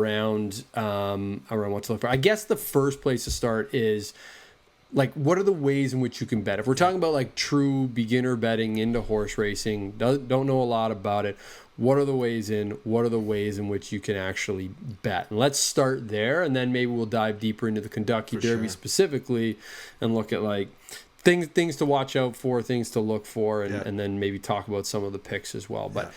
around what to look for. I guess the first place to start is like, what are the ways in which you can bet? If we're talking about like true beginner betting into horse racing, don't know a lot about it, what are the ways in which you can actually bet? And let's start there, and then maybe we'll dive deeper into the Kentucky Derby specifically and look at like things to watch out for, things to look for, and then maybe talk about some of the picks as well. But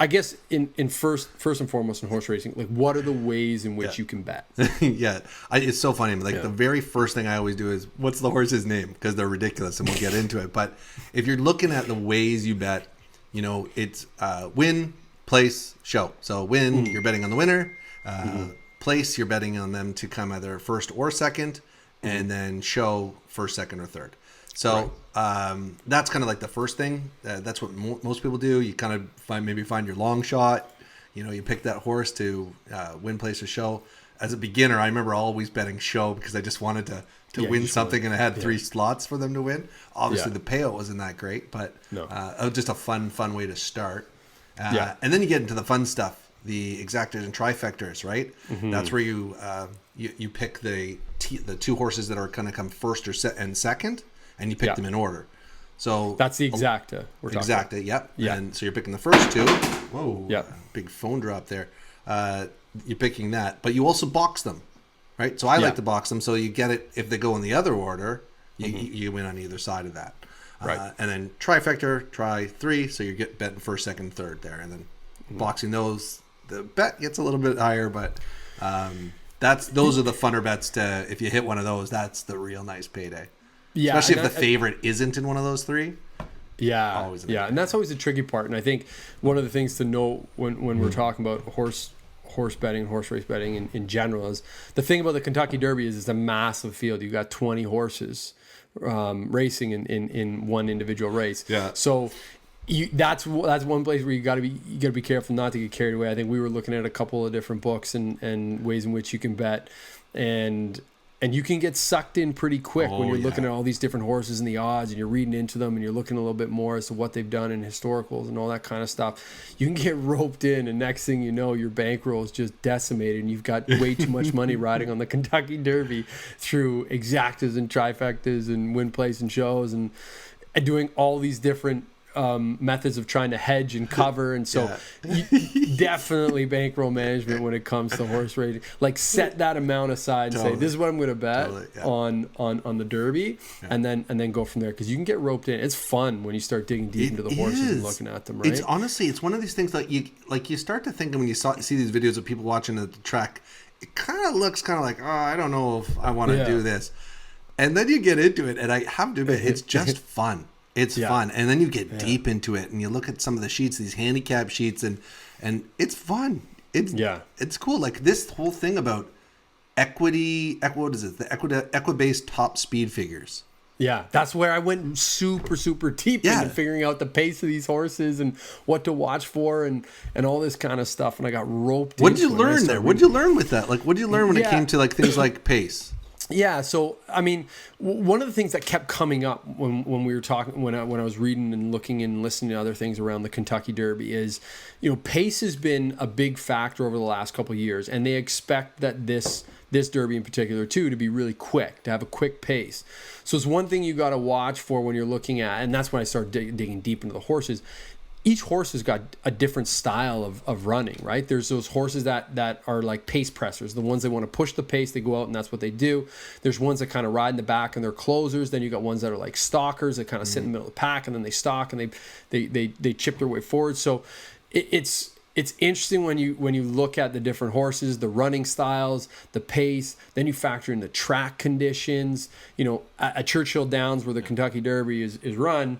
I guess in first and foremost in horse racing, like, what are the ways in which you can bet? It's so funny. Like the very first thing I always do is, what's the horse's name? Because they're ridiculous, and we'll get into it. But if you're looking at the ways you bet, you know, it's win, place, show. So win, you're betting on the winner. Place, you're betting on them to come either first or second, and then show first, second, or third. So that's kind of like the first thing. That's what most people do. You kind of find your long shot. You know, you pick that horse to win, place, or show. As a beginner, I remember always betting show because I just wanted to win something, and I had 3 slots for them to win. Obviously, the payout wasn't that great, but just a fun way to start. And then you get into the fun stuff, the exactors and trifectors, right? That's where you pick the 2 horses that are going to come first or second. And you pick them in order. So that's the exacta we're talking about. Yep. And so you're picking the first 2. Whoa. Yeah. Big phone drop there. You're picking that, but you also box them, right? So I like to box them, so you get it if they go in the other order. You win on either side of that. Right. And then trifecta, try 3, so you get betting first, second, third there, and then boxing those. The bet gets a little bit higher, but those are the funner bets. If you hit one of those, that's the real nice payday. Yeah, especially if the favorite isn't in one of those 3. Yeah, and that's always the tricky part. And I think one of the things to know when we're talking about horse betting, horse race betting in general, is the thing about the Kentucky Derby is it's a massive field. You got 20 horses racing in one individual race. Yeah. So that's one place where you got to be careful not to get carried away. I think we were looking at a couple of different books and ways in which you can bet, and you can get sucked in pretty quick when you're looking at all these different horses and the odds, and you're reading into them, and you're looking a little bit more as to what they've done in historicals and all that kind of stuff. You can get roped in, and next thing you know, your bankroll is just decimated, and you've got way too much money riding on the Kentucky Derby through exactas and trifectas and win, place, and shows, and doing all these different methods of trying to hedge and cover. And so definitely bankroll management when it comes to horse racing. Like, set that amount aside and say, this is what I'm going to bet on the Derby, and then go from there, because you can get roped in. It's fun when you start digging deep into the horses and looking at them, right? It's honestly, it's one of these things that you start to think when you see these videos of people watching the track, it kind of looks kind of like, I don't know if I want to do this. And then you get into it, and I have to admit, it's just fun. It's fun. And then you get deep into it, and you look at some of the sheets, these handicap sheets, and it's fun. It's cool. Like, this whole thing about what is it? The equibase top speed figures. Yeah, that's where I went super, super deep into figuring out the pace of these horses and what to watch for and all this kind of stuff. And I got roped. What did you learn there? What did you learn with that? Like, what did you learn when it came to like things like pace? Yeah, so I mean, one of the things that kept coming up when we were talking, when I was reading and looking and listening to other things around the Kentucky Derby is, pace has been a big factor over the last couple of years, and they expect that this Derby in particular too to be really quick, to have a quick pace. So it's one thing you got to watch for when you're looking at, and that's when I started digging deep into the horses. Each horse has got a different style of running, right? There's those horses that are like pace pressers, the ones that want to push the pace, they go out and that's what they do. There's ones that kind of ride in the back and they're closers. Then you got ones that are like stalkers that kind of sit in the middle of the pack, and then they stalk and they chip their way forward. So it's interesting when you look at the different horses, the running styles, the pace, then you factor in the track conditions. At Churchill Downs, where the Kentucky Derby is run,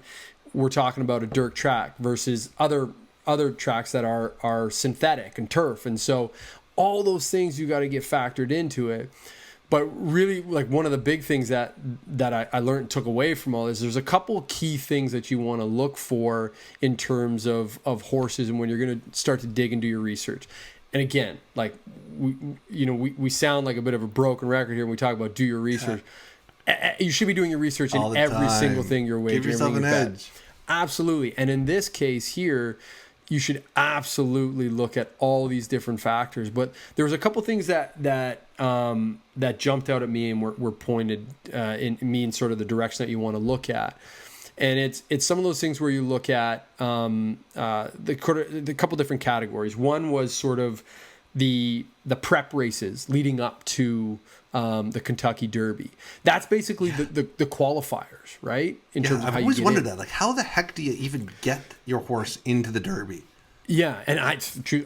we're talking about a dirt track versus other tracks that are synthetic and turf. And so all those things you got to get factored into it. But really, like, one of the big things that I learned and took away from all this, there's a couple key things that you want to look for in terms of horses and when you're going to start to dig and do your research. And again, like, we sound like a bit of a broken record here when we talk about do your research. You should be doing your research in every single thing you're wagering. Give yourself an edge. Absolutely. And in this case here, you should absolutely look at all these different factors. But there was a couple things that jumped out at me and were pointed in sort of the direction that you want to look at. And it's some of those things where you look at the couple different categories. One was sort of the prep races leading up to the Kentucky Derby. That's basically the qualifiers, right? In terms of I've how always you get wondered in. that. Like, how the heck do you even get your horse into the Derby? Yeah, and I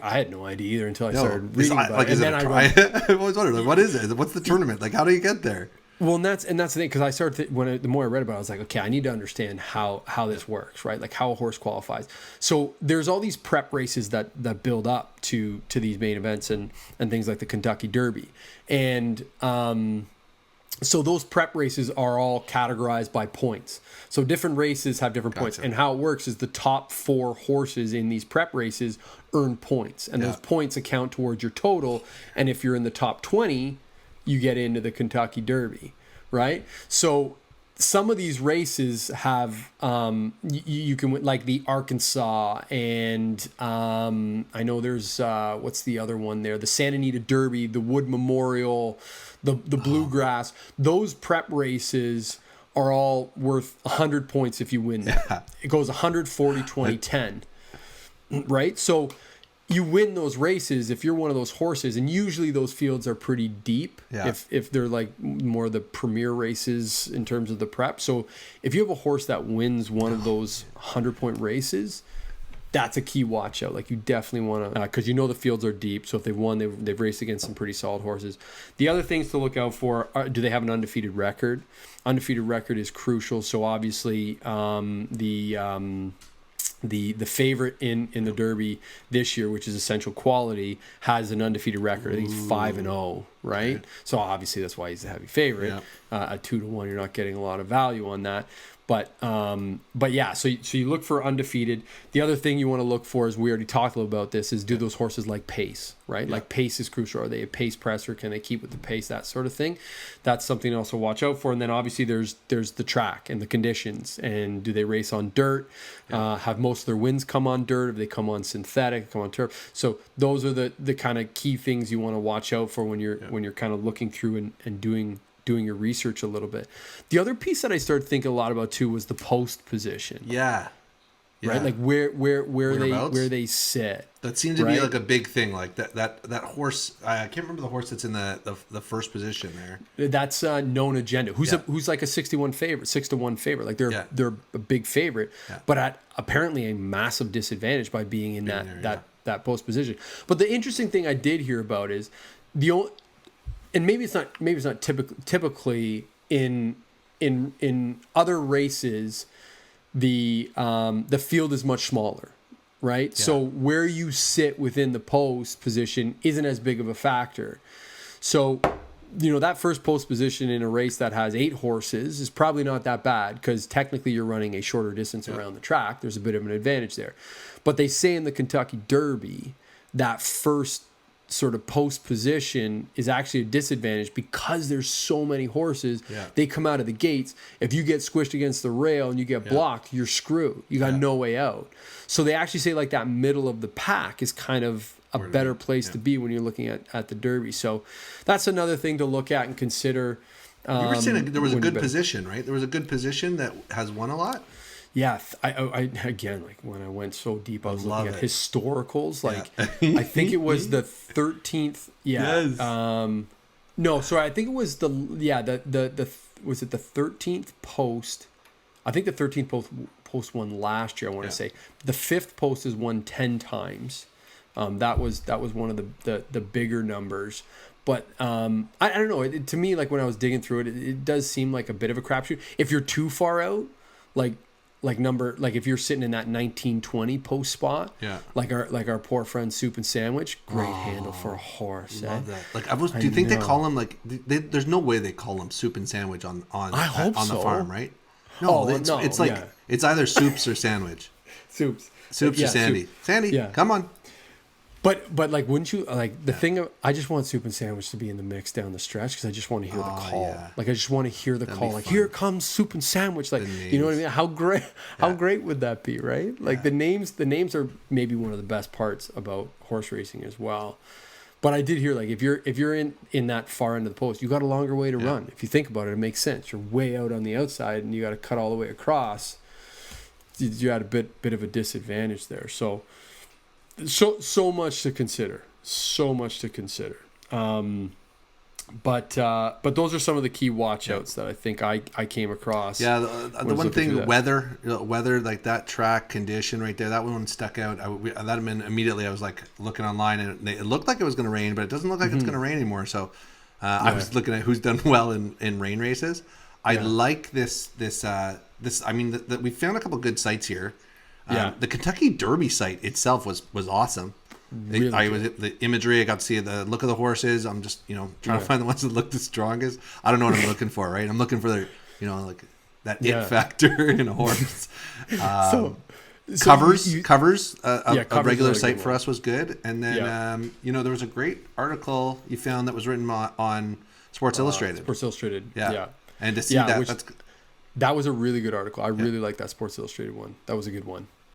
had no idea either until I started reading about like, it. Is And it then I've always wondered, like, what is it? What's the tournament? Like, how do you get there? Well, and that's the thing, because I started the more I read about it, I was like, okay, I need to understand how this works, right? Like how a horse qualifies. So there's all these prep races that build up to these main events and things like the Kentucky Derby, and so those prep races are all categorized by points. So different races have different points, and how it works is the top 4 horses in these prep races earn points, and those points account towards your total. And if you're in the top 20, you get into the Kentucky Derby, right? So some of these races have you can win, like the Arkansas, and I know there's what's the other one there? The Santa Anita Derby, the Wood Memorial, the Bluegrass. Those prep races are all worth 100 points if you win them. It goes 140, 20, 10, right? So you win those races if you're one of those horses, and usually those fields are pretty deep if they're like more the premier races in terms of the prep. So if you have a horse that wins one of those 100-point races, that's a key watch out. Like you definitely want to, because you know the fields are deep. So if they've won, they've raced against some pretty solid horses. The other things to look out for are, do they have an undefeated record? Undefeated record is crucial. So obviously the favorite in the Derby this year, which is Essential Quality, has an undefeated record. I think he's 5-0, right? Okay. So obviously that's why he's the heavy favorite. At 2-1, you're not getting a lot of value on that. But yeah, so you look for undefeated. The other thing you want to look for, is we already talked a little about this, is do those horses like pace, right? Like pace is crucial. Are they a pace presser? Can they keep with the pace? That sort of thing. That's something else to watch out for. And then obviously there's the track and the conditions. And do they race on dirt? Have most of their wins come on dirt? Have they come on synthetic? Come on turf? So those are the kind of key things you want to watch out for when you're kind of looking through and doing your research a little bit. The other piece that I started thinking a lot about too was the post position. Right, like where they sit. That seems to be like a big thing. Like that horse. I can't remember the horse that's in the first position there. That's Known Agenda. Who's like a 6-1 favorite. Like they're a big favorite, but at apparently a massive disadvantage by being in that post position. But the interesting thing I did hear about is and maybe it's not typically in other races, the field is much smaller, right? So where you sit within the post position isn't as big of a factor. So that first post position in a race that has 8 horses is probably not that bad, because technically you're running a shorter distance around the track. There's a bit of an advantage there. But they say in the Kentucky Derby that first sort of post position is actually a disadvantage, because there's so many horses. They come out of the gates. If you get squished against the rail and you get blocked, you're screwed. You got no way out. So they actually say like that middle of the pack is kind of a better place to be when you're looking at the Derby. So that's another thing to look at and consider. You were saying there was a good position, right? There was a good position that has won a lot. Yeah, I again, like when I went so deep, I was looking at historicals. Like I think it was the 13th. Yes. No, sorry. I think it was the was it the 13th post? I think the 13th post won last year. I want to say the 5th post has won 10 times. That was one of the bigger numbers. But I don't know. To me, like when I was digging through it, it does seem like a bit of a crapshoot. If you're too far out, like if you're sitting in that 1920 post spot, like our poor friend Soup and Sandwich, great handle for a horse. Love that. Like do you think they call him like? There's no way they call him Soup and Sandwich on the farm, right? No, it's like it's either Soups or Sandwich. Soups or Sandy. Sandy, come on. But like, wouldn't you like the thing of, I just want Soup and Sandwich to be in the mix down the stretch because I just want to hear the call. Yeah. Like I just want to hear the call. Like fun. here comes Soup and Sandwich. Like you know what I mean? How great would that be, right? Like the names are maybe one of the best parts about horse racing as well. But I did hear like if you're in that far end of the post, you got a longer way to run. If you think about it, it makes sense. You're way out on the outside and you got to cut all the way across. You're at a bit of a disadvantage there. So much to consider. So much to consider. But those are some of the key watch outs that I think I came across. Yeah, the one thing, weather, like that track condition right there, that one stuck out. That meant immediately I was like looking online and it looked like it was going to rain, but it doesn't look like it's going to rain anymore. So I was looking at who's done well in rain races. I like this. I mean, we found a couple good sites here. The Kentucky Derby site itself was awesome. Really the imagery. I got to see the look of the horses. I'm just trying to find the ones that look the strongest. I don't know what I'm looking for, right? I'm looking for the like that it factor in a horse. Covers a regular site for us was good, and then there was a great article you found that was written on Sports Illustrated. Sports Illustrated, yeah. And to see that that was a really good article. I really like that Sports Illustrated one. That was a good one.